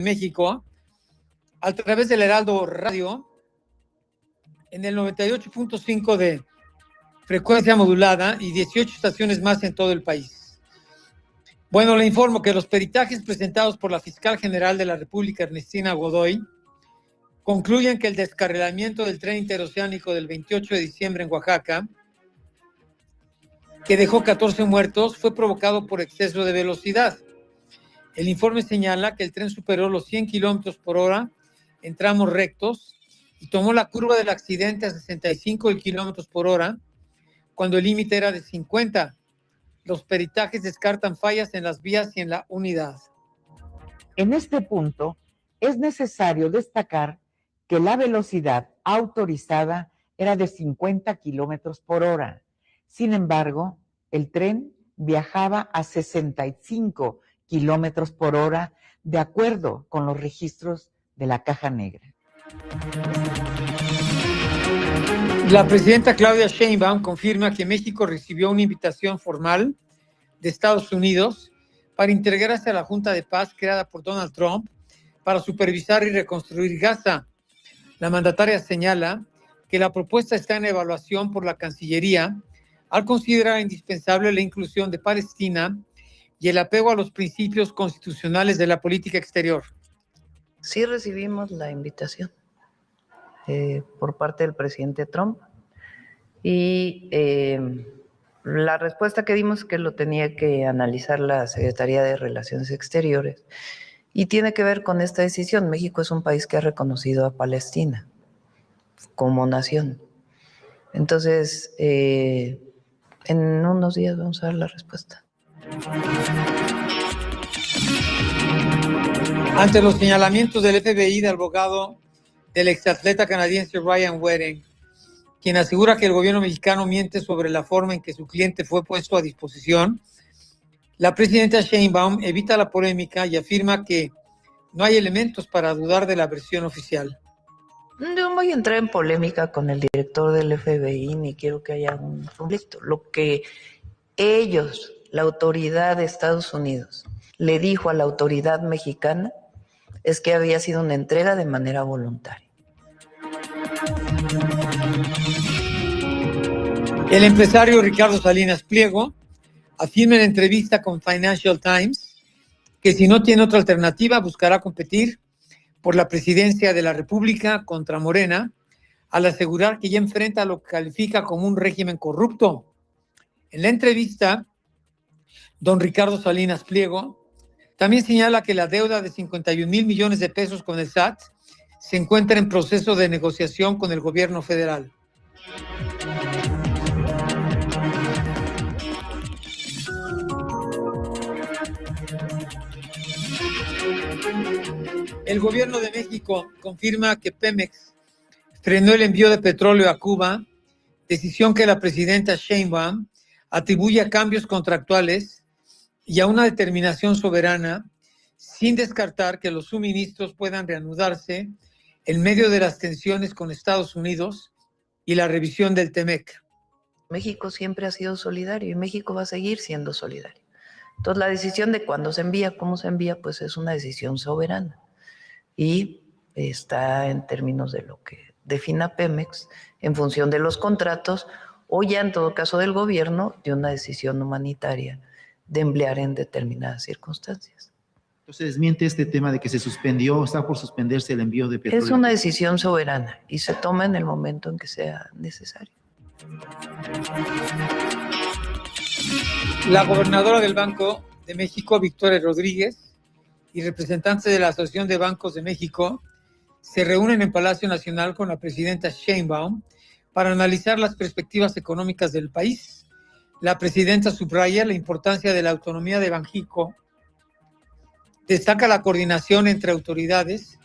México a través del Heraldo Radio en el 98.5 de frecuencia modulada y 18 estaciones más en todo el país. Bueno, le informo que los peritajes presentados por la fiscal general de la República, Ernestina Godoy, concluyen que el descarrilamiento del tren interoceánico del 28 de diciembre en Oaxaca, que dejó 14 muertos, fue provocado por exceso de velocidad. El informe señala que el tren superó los 100 kilómetros por hora en tramos rectos y tomó la curva del accidente a 65 kilómetros por hora, cuando el límite era de 50. Los peritajes descartan fallas en las vías y en la unidad. En este punto, es necesario destacar que la velocidad autorizada era de 50 kilómetros por hora. Sin embargo, el tren viajaba a 65 kilómetros por hora, de acuerdo con los registros de la Caja Negra. La presidenta Claudia Sheinbaum confirma que México recibió una invitación formal de Estados Unidos para integrarse a la Junta de Paz creada por Donald Trump para supervisar y reconstruir Gaza. La mandataria señala que la propuesta está en evaluación por la Cancillería al considerar indispensable la inclusión de Palestina y el apego a los principios constitucionales de la política exterior. Sí recibimos la invitación por parte del presidente Trump y la respuesta que dimos es que lo tenía que analizar la Secretaría de Relaciones Exteriores y tiene que ver con esta decisión. México es un país que ha reconocido a Palestina como nación. Entonces, en unos días vamos a dar la respuesta. Ante los señalamientos del FBI del abogado del exatleta canadiense Ryan Wedden, quien asegura que el gobierno mexicano miente sobre la forma en que su cliente fue puesto a disposición, la presidenta Sheinbaum evita la polémica y afirma que no hay elementos para dudar de la versión oficial. No voy a entrar en polémica con el director del FBI, ni quiero que haya un conflicto. Lo que ellos, la autoridad de Estados Unidos, le dijo a la autoridad mexicana es que había sido una entrega de manera voluntaria. El empresario Ricardo Salinas Pliego afirma en entrevista con Financial Times que si no tiene otra alternativa buscará competir por la presidencia de la República contra Morena, al asegurar que ya enfrenta lo que califica como un régimen corrupto. En la entrevista, don Ricardo Salinas Pliego también señala que la deuda de 51,000 millones de pesos con el SAT se encuentra en proceso de negociación con el gobierno federal. El gobierno de México confirma que Pemex frenó el envío de petróleo a Cuba, decisión que la presidenta Sheinbaum atribuye a cambios contractuales y a una determinación soberana, sin descartar que los suministros puedan reanudarse en medio de las tensiones con Estados Unidos y la revisión del TEMEC. México siempre ha sido solidario y México va a seguir siendo solidario. Entonces, la decisión de cuándo se envía, cómo se envía, pues es una decisión soberana y está en términos de lo que defina Pemex en función de los contratos o ya en todo caso del gobierno de una decisión humanitaria de emplear en determinadas circunstancias. Entonces desmiente este tema de que se suspendió, está por suspenderse el envío de petróleo. Es una decisión soberana y se toma en el momento en que sea necesario. La gobernadora del Banco de México, Victoria Rodríguez, y representantes de la Asociación de Bancos de México se reúnen en Palacio Nacional con la presidenta Sheinbaum para analizar las perspectivas económicas del país. La presidenta subraya la importancia de la autonomía de Banxico, destaca la coordinación entre autoridades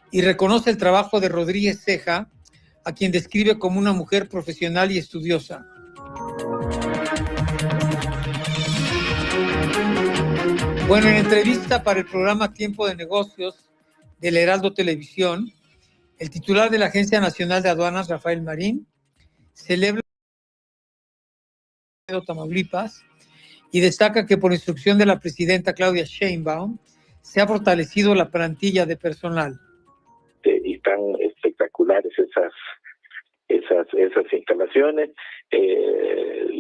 y reconoce el trabajo de Rodríguez Ceja, a quien describe como una mujer profesional y estudiosa. Bueno, en entrevista para el programa Tiempo de Negocios del Heraldo Televisión, el titular de la Agencia Nacional de Aduanas, Rafael Marín, celebra Tamaulipas y destaca que por instrucción de la presidenta Claudia Sheinbaum se ha fortalecido la plantilla de personal. Y están espectaculares esas instalaciones.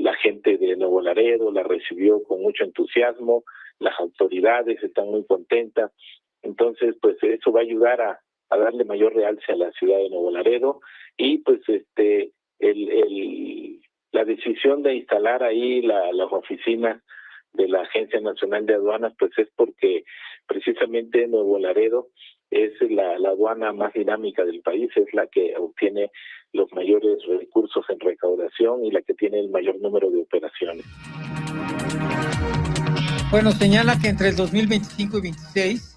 La gente de Nuevo Laredo la recibió con mucho entusiasmo, las autoridades están muy contentas, entonces pues eso va a ayudar a darle mayor realce a la ciudad de Nuevo Laredo, y pues la decisión de instalar ahí las oficinas de la Agencia Nacional de Aduanas pues es porque precisamente Nuevo Laredo es la aduana más dinámica del país, es la que obtiene los mayores recursos en recaudación y la que tiene el mayor número de operaciones. Bueno, señala que entre el 2025 y 2026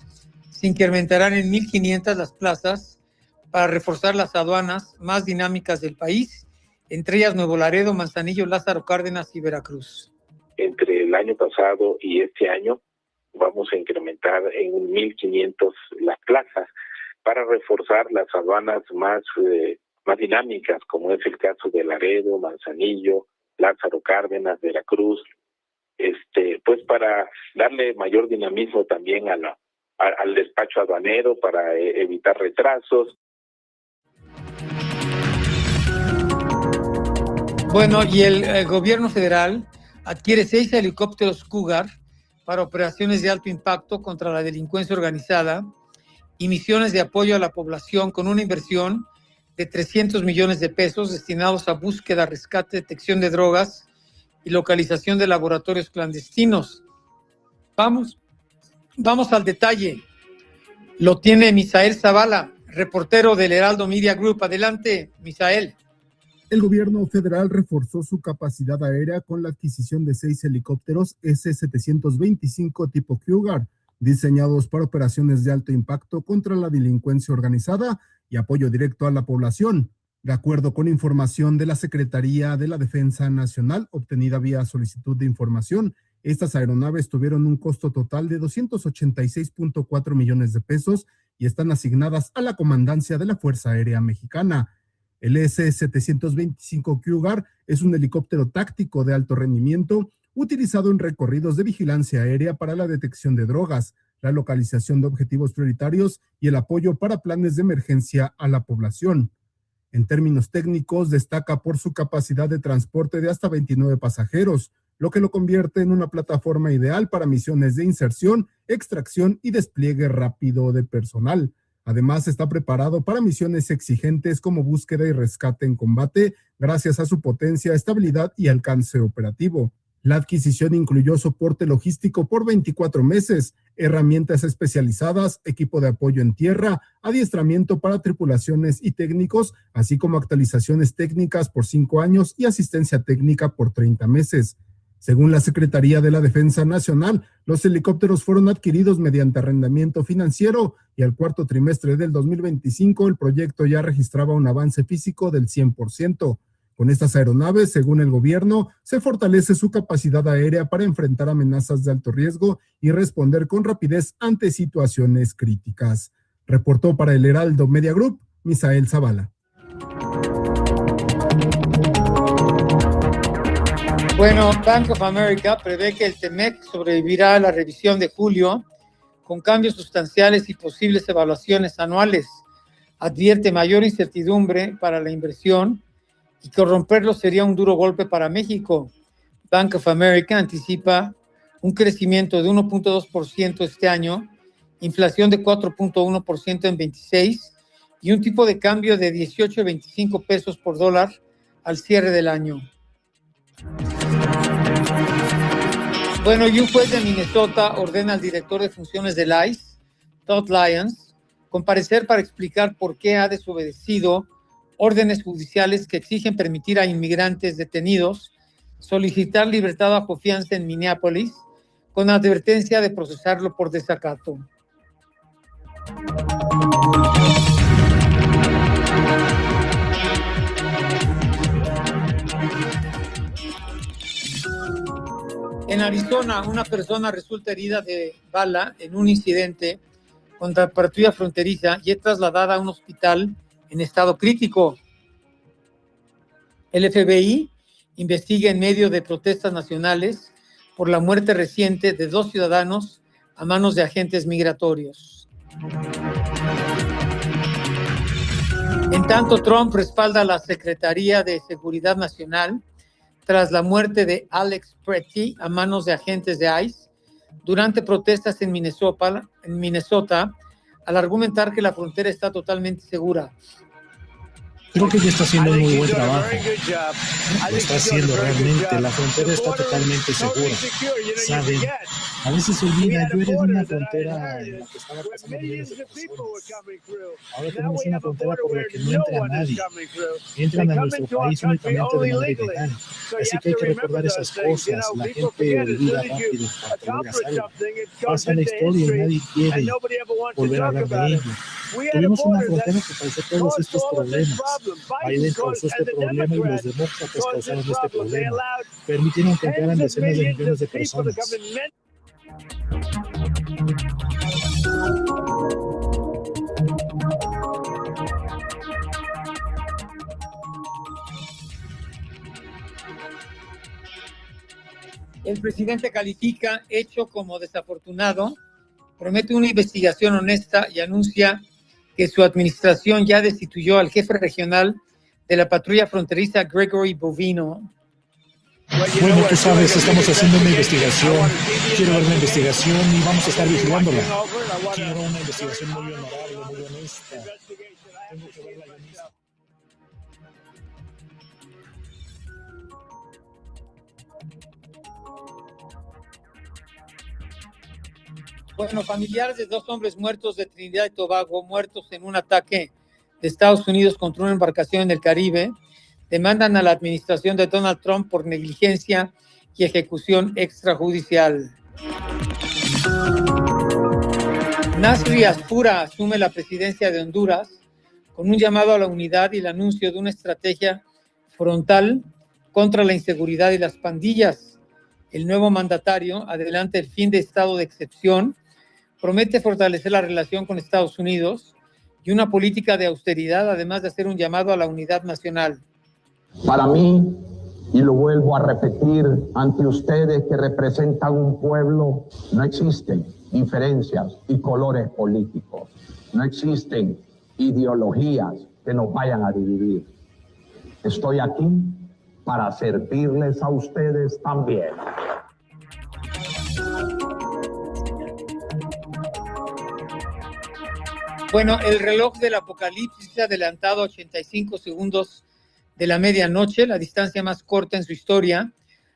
se incrementarán en 1,500 las plazas para reforzar las aduanas más dinámicas del país, entre ellas Nuevo Laredo, Manzanillo, Lázaro Cárdenas y Veracruz. Entre el año pasado y este año vamos a incrementar en 1,500 las plazas para reforzar las aduanas más dinámicas, como es el caso de Laredo, Manzanillo, Lázaro Cárdenas, Veracruz, pues para darle mayor dinamismo también al despacho aduanero, para evitar retrasos. Bueno, y el gobierno federal adquiere 6 helicópteros Cougar para operaciones de alto impacto contra la delincuencia organizada y misiones de apoyo a la población, con una inversión de 300 millones de pesos destinados a búsqueda, rescate, detección de drogas y localización de laboratorios clandestinos. Vamos al detalle. Lo tiene Misael Zavala, reportero del Heraldo Media Group. Adelante, Misael. El gobierno federal reforzó su capacidad aérea con la adquisición de 6 helicópteros S-725 tipo Cougar, diseñados para operaciones de alto impacto contra la delincuencia organizada y apoyo directo a la población. De acuerdo con información de la Secretaría de la Defensa Nacional, obtenida vía solicitud de información, estas aeronaves tuvieron un costo total de 286.4 millones de pesos y están asignadas a la Comandancia de la Fuerza Aérea Mexicana. El S-725 Cougar es un helicóptero táctico de alto rendimiento utilizado en recorridos de vigilancia aérea para la detección de drogas, la localización de objetivos prioritarios y el apoyo para planes de emergencia a la población. En términos técnicos, destaca por su capacidad de transporte de hasta 29 pasajeros, lo que lo convierte en una plataforma ideal para misiones de inserción, extracción y despliegue rápido de personal. Además, está preparado para misiones exigentes como búsqueda y rescate en combate, gracias a su potencia, estabilidad y alcance operativo. La adquisición incluyó soporte logístico por 24 meses, herramientas especializadas, equipo de apoyo en tierra, adiestramiento para tripulaciones y técnicos, así como actualizaciones técnicas por 5 años y asistencia técnica por 30 meses. Según la Secretaría de la Defensa Nacional, los helicópteros fueron adquiridos mediante arrendamiento financiero y al cuarto trimestre del 2025 el proyecto ya registraba un avance físico del 100%. Con estas aeronaves, según el gobierno, se fortalece su capacidad aérea para enfrentar amenazas de alto riesgo y responder con rapidez ante situaciones críticas. Reportó para el Heraldo Media Group, Misael Zavala. Bueno, Bank of America prevé que el TEMEC sobrevivirá a la revisión de julio con cambios sustanciales y posibles evaluaciones anuales. Advierte mayor incertidumbre para la inversión y que romperlo sería un duro golpe para México. Bank of America anticipa un crecimiento de 1.2% este año, inflación de 4.1% en 26 y un tipo de cambio de 18.25 pesos por dólar al cierre del año. Bueno, y un juez de Minnesota ordena al director de funciones del ICE, Todd Lyons, comparecer para explicar por qué ha desobedecido órdenes judiciales que exigen permitir a inmigrantes detenidos solicitar libertad bajo fianza en Minneapolis, con advertencia de procesarlo por desacato. En Arizona, una persona resulta herida de bala en un incidente contra patrulla fronteriza y es trasladada a un hospital en estado crítico. El FBI investiga en medio de protestas nacionales por la muerte reciente de 2 ciudadanos a manos de agentes migratorios. En tanto, Trump respalda a la Secretaría de Seguridad Nacional tras la muerte de Alex Pretty a manos de agentes de ICE durante protestas en Minnesota, al argumentar que la frontera está totalmente segura. Creo que ella está haciendo un muy buen trabajo. Lo está haciendo realmente. La frontera está totalmente segura. ¿Saben? A veces se olvida, yo era de una frontera en la que estaba pasando millones de personas. Ahora tenemos una frontera por la que no entra nadie. Entran a nuestro país únicamente de manera ilegal. Así que hay que recordar esas cosas. La gente olvida rápido cuando logras algo. Pasa la historia y nadie quiere volver a hablar de ello. Tuvimos una frontera que causó todos estos problemas. Biden causó este problema y los demócratas causaron este problema. Permitieron que entraran decenas de millones de personas. El presidente califica hecho como desafortunado, promete una investigación honesta y anuncia que su administración ya destituyó al jefe regional de la patrulla fronteriza, Gregory Bovino. Bueno, tú sabes, estamos haciendo una investigación. Quiero ver una investigación y vamos a estar vigilándola. Quiero una investigación muy honorable, muy honesta. Tengo que verla yo mismo. Bueno, familiares de 2 hombres muertos de Trinidad y Tobago, muertos en un ataque de Estados Unidos contra una embarcación en el Caribe, demandan a la administración de Donald Trump por negligencia y ejecución extrajudicial. Nasri Aspura asume la presidencia de Honduras con un llamado a la unidad y el anuncio de una estrategia frontal contra la inseguridad y las pandillas. El nuevo mandatario adelanta el fin de estado de excepción, promete fortalecer la relación con Estados Unidos y una política de austeridad, además de hacer un llamado a la unidad nacional. Para mí, y lo vuelvo a repetir ante ustedes que representan un pueblo, no existen diferencias y colores políticos. No existen ideologías que nos vayan a dividir. Estoy aquí para servirles a ustedes también. Bueno, el reloj del apocalipsis se ha adelantado a 85 segundos de la medianoche, la distancia más corta en su historia,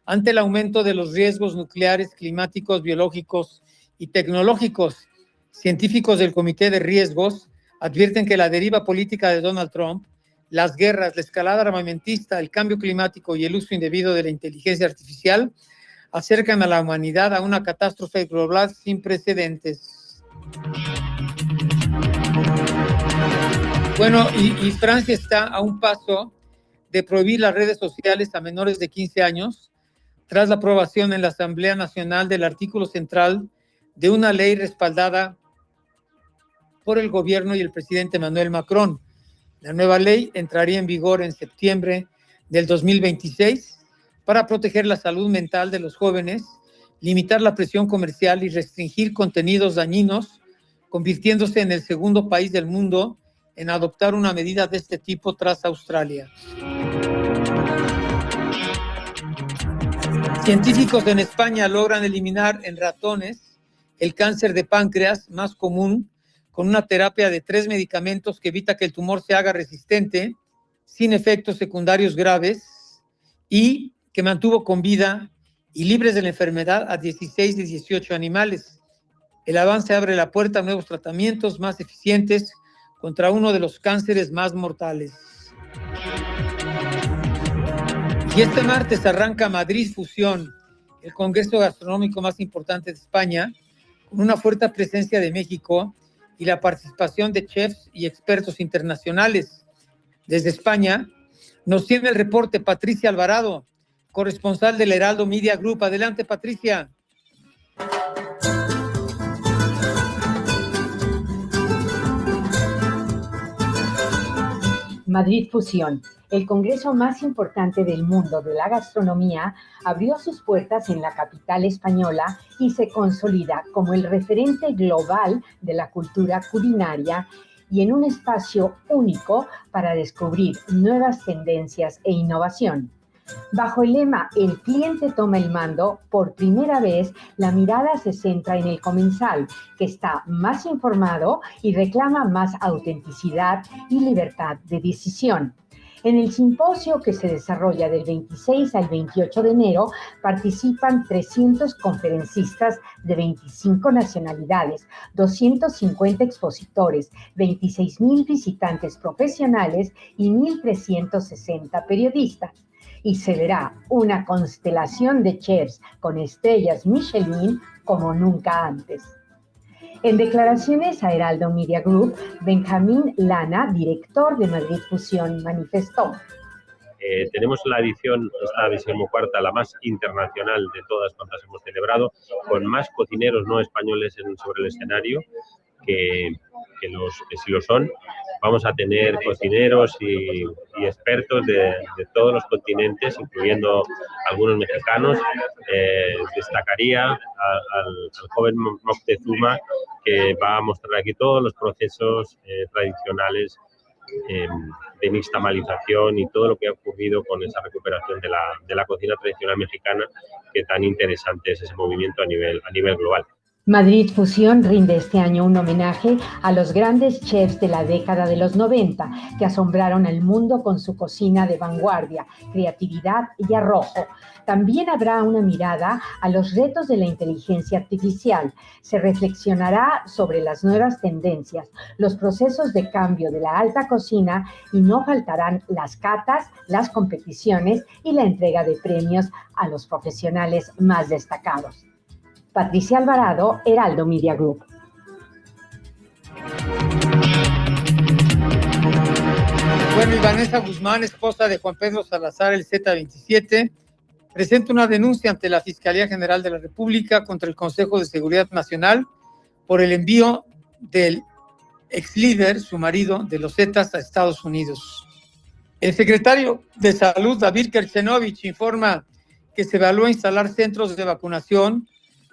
ante el aumento de los riesgos nucleares, climáticos, biológicos y tecnológicos. Científicos del Comité de Riesgos advierten que la deriva política de Donald Trump, las guerras, la escalada armamentista, el cambio climático y el uso indebido de la inteligencia artificial acercan a la humanidad a una catástrofe global sin precedentes. Bueno, y Francia está a un paso de prohibir las redes sociales a menores de 15 años tras la aprobación en la Asamblea Nacional del artículo central de una ley respaldada por el gobierno y el presidente Emmanuel Macron. La nueva ley entraría en vigor en septiembre del 2026 para proteger la salud mental de los jóvenes, limitar la presión comercial y restringir contenidos dañinos, convirtiéndose en el segundo país del mundo en adoptar una medida de este tipo tras Australia. Científicos en España logran eliminar en ratones el cáncer de páncreas más común con una terapia de 3 medicamentos que evita que el tumor se haga resistente, sin efectos secundarios graves, y que mantuvo con vida y libres de la enfermedad a 16 de 18 animales. El avance abre la puerta a nuevos tratamientos más eficientes contra uno de los cánceres más mortales. Y este martes arranca Madrid Fusión, el congreso gastronómico más importante de España, con una fuerte presencia de México y la participación de chefs y expertos internacionales. Desde España nos tiene el reporte Patricia Alvarado, corresponsal del Heraldo Media Group. Adelante, Patricia. Madrid Fusión, el congreso más importante del mundo de la gastronomía, abrió sus puertas en la capital española y se consolida como el referente global de la cultura culinaria y en un espacio único para descubrir nuevas tendencias e innovación. Bajo el lema "El cliente toma el mando", por primera vez la mirada se centra en el comensal, que está más informado y reclama más autenticidad y libertad de decisión. En el simposio, que se desarrolla del 26 al 28 de enero, participan 300 conferencistas de 25 nacionalidades, 250 expositores, 26,000 visitantes profesionales y 1,360 periodistas. Y se verá una constelación de chefs con estrellas Michelin como nunca antes. En declaraciones a Heraldo Media Group, Benjamín Lana, director de Madrid Fusión, manifestó: tenemos esta edición 14ª, la más internacional de todas cuantas hemos celebrado, con más cocineros no españoles sobre el escenario que sí lo son. Vamos a tener cocineros y expertos de todos los continentes, incluyendo algunos mexicanos. Destacaría al joven Moctezuma, que va a mostrar aquí todos los procesos tradicionales de nixtamalización y todo lo que ha ocurrido con esa recuperación de la cocina tradicional mexicana, que tan interesante es ese movimiento a nivel global. Madrid Fusión rinde este año un homenaje a los grandes chefs de la década de los 90 que asombraron al mundo con su cocina de vanguardia, creatividad y arrojo. También habrá una mirada a los retos de la inteligencia artificial. Se reflexionará sobre las nuevas tendencias, los procesos de cambio de la alta cocina y no faltarán las catas, las competiciones y la entrega de premios a los profesionales más destacados. Patricia Alvarado, Heraldo Media Group. Bueno, y Vanessa Guzmán, esposa de Juan Pedro Salazar, el Z27, presenta una denuncia ante la Fiscalía General de la República contra el Consejo de Seguridad Nacional por el envío del ex líder, su marido, de los Zetas a Estados Unidos. El secretario de Salud, David Kerchenovich, informa que se evalúa instalar centros de vacunación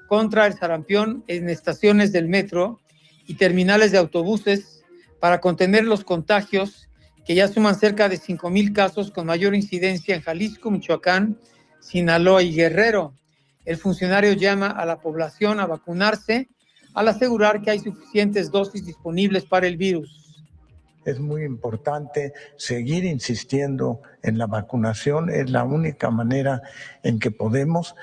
contra el sarampión en estaciones del metro y terminales de autobuses para contener los contagios, que ya suman cerca de 5,000 casos, con mayor incidencia en Jalisco, Michoacán, Sinaloa y Guerrero. El funcionario llama a la población a vacunarse al asegurar que hay suficientes dosis disponibles para el virus. Es muy importante seguir insistiendo en la vacunación, es la única manera en que podemos.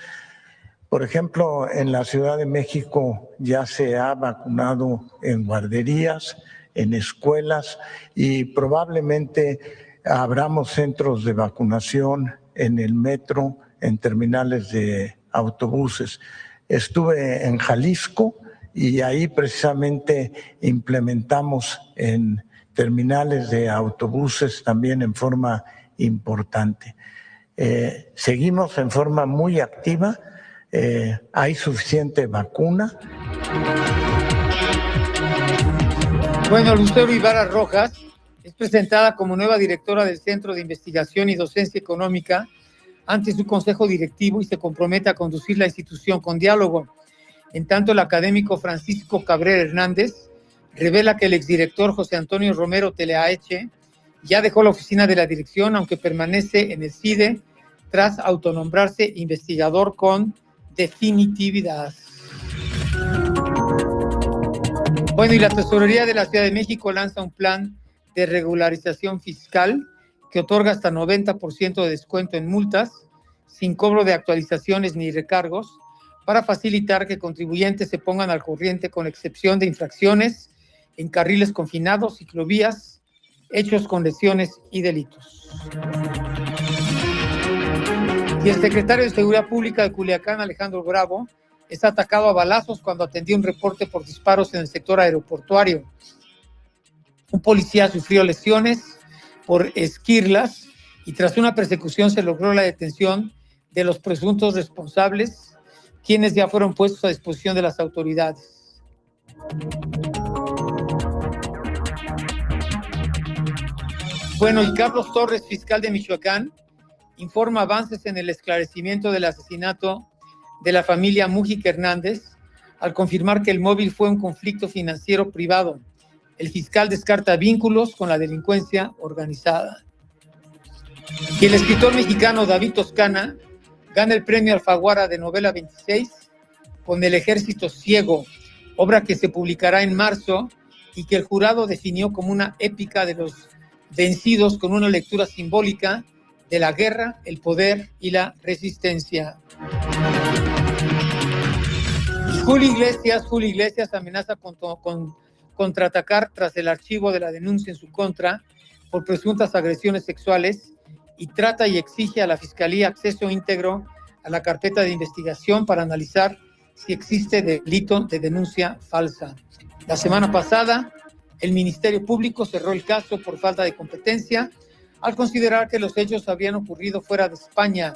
Por ejemplo, en la Ciudad de México ya se ha vacunado en guarderías, en escuelas, y probablemente abramos centros de vacunación en el metro, en terminales de autobuses. Estuve en Jalisco y ahí precisamente implementamos en terminales de autobuses también en forma importante. Seguimos en forma muy activa. Hay suficiente vacuna. Bueno, Lucero Ibarra Rojas es presentada como nueva directora del Centro de Investigación y Docencia Económica ante su consejo directivo y se compromete a conducir la institución con diálogo. En tanto, el académico Francisco Cabrera Hernández revela que el exdirector José Antonio Romero Teleaeche ya dejó la oficina de la dirección, aunque permanece en el CIDE tras autonombrarse investigador con definitividad. Bueno, y la Tesorería de la Ciudad de México lanza un plan de regularización fiscal que otorga hasta 90% de descuento en multas, sin cobro de actualizaciones ni recargos, para facilitar que contribuyentes se pongan al corriente, con excepción de infracciones en carriles confinados, ciclovías, hechos con lesiones y delitos. Y el secretario de Seguridad Pública de Culiacán, Alejandro Bravo, está atacado a balazos cuando atendía un reporte por disparos en el sector aeroportuario. Un policía sufrió lesiones por esquirlas y tras una persecución se logró la detención de los presuntos responsables, quienes ya fueron puestos a disposición de las autoridades. Bueno, y Carlos Torres, fiscal de Michoacán, informa avances en el esclarecimiento del asesinato de la familia Mújica Hernández, al confirmar que el móvil fue un conflicto financiero privado. El fiscal descarta vínculos con la delincuencia organizada. Y el escritor mexicano David Toscana gana el premio Alfaguara de novela 26 con El Ejército Ciego, obra que se publicará en marzo y que el jurado definió como una épica de los vencidos con una lectura simbólica de la guerra, el poder y la resistencia. Y Julio Iglesias amenaza con contraatacar tras el archivo de la denuncia en su contra por presuntas agresiones sexuales y trata y exige a la Fiscalía acceso íntegro a la carpeta de investigación para analizar si existe delito de denuncia falsa. La semana pasada, el Ministerio Público cerró el caso por falta de competencia al considerar que los hechos habían ocurrido fuera de España.